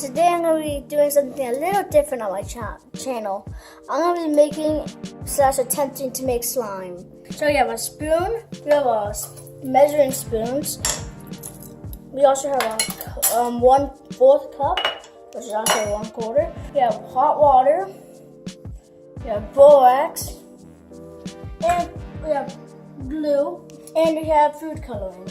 today I'm going to be doing something a little different on my channel. I'm going to be making / attempting to make slime. So we have a spoon, we have a measuring spoons. We also have a 1/4 cup, which is also 1/4. We have hot water, we have borax, and we have glue, and we have food coloring.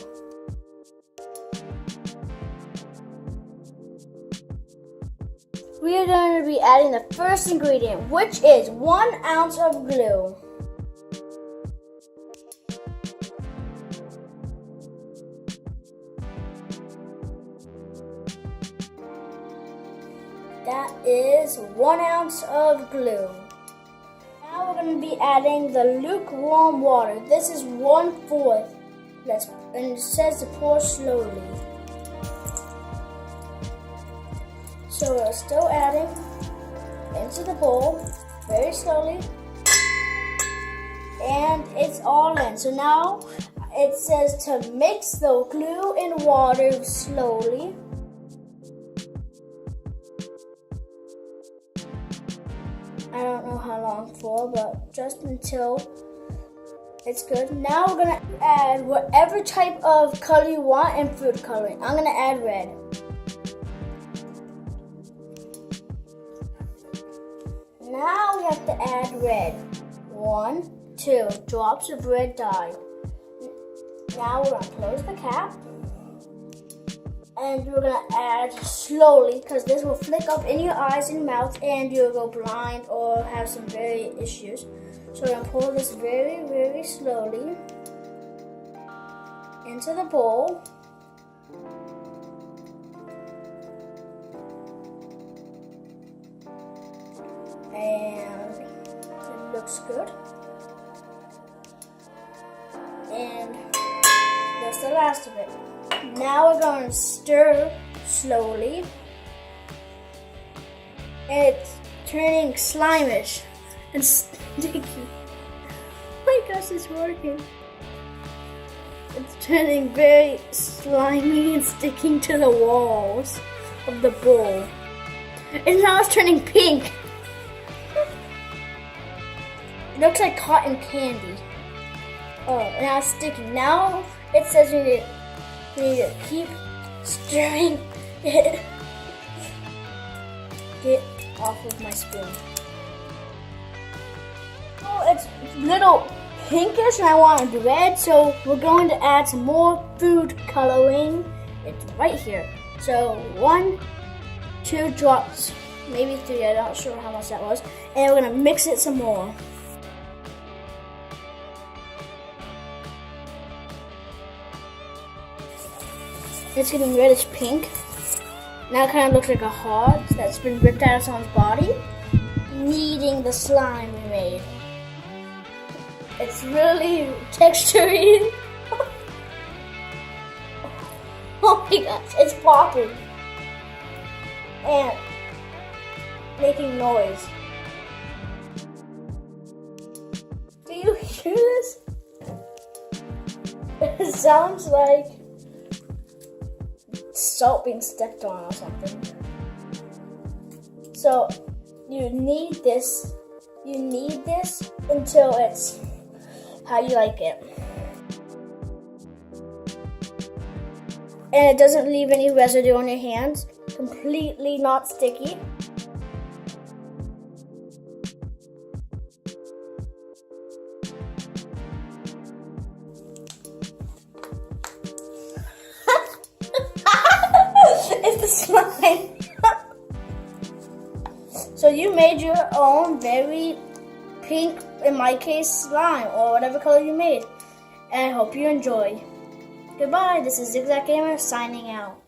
We are going to be adding the first ingredient, which is 1 ounce of glue. That is 1 ounce of glue. Now we're going to be adding the lukewarm water. This is 1/4. And it says to pour slowly. So we're still adding into the bowl very slowly, and it's all in. So now it says to mix the glue and water slowly. I don't know how long for, but just until it's good. Now we're gonna add whatever type of color you want in food coloring. I'm gonna add red. Now we have to add red. 1, 2 drops of red dye. Now we're gonna close the cap. And we're gonna add slowly, because this will flick up in your eyes and mouth and you'll go blind or have some very issues. So we're gonna pour this very, very slowly into the bowl. And it looks good. And that's the last of it. Now we're going to stir slowly. And it's turning slimish and sticky. Oh my gosh, it's working. It's turning very slimy and sticking to the walls of the bowl. And now it's turning pink. It looks like cotton candy. Oh, now it's sticking. Now it says we need to keep stirring it. Get off of my spoon. Oh, it's a little pinkish and I want it red, so we're going to add some more food coloring. It's right here. So 1, 2 drops, maybe 3, I'm not sure how much that was. And we're gonna mix it some more. It's getting reddish pink. Now it kind of looks like a heart that's been ripped out of someone's body, needing the slime we made. It's really textury. Oh my gosh, it's popping and making noise. Do you hear this? It sounds like salt being stepped on or something. So you need this until it's how you like it. And it doesn't leave any residue on your hands. Completely not sticky. It's the slime. So you made your own very pink, in my case, slime, or whatever color you made. And I hope you enjoy. Goodbye, this is Zig-Zach Gamer signing out.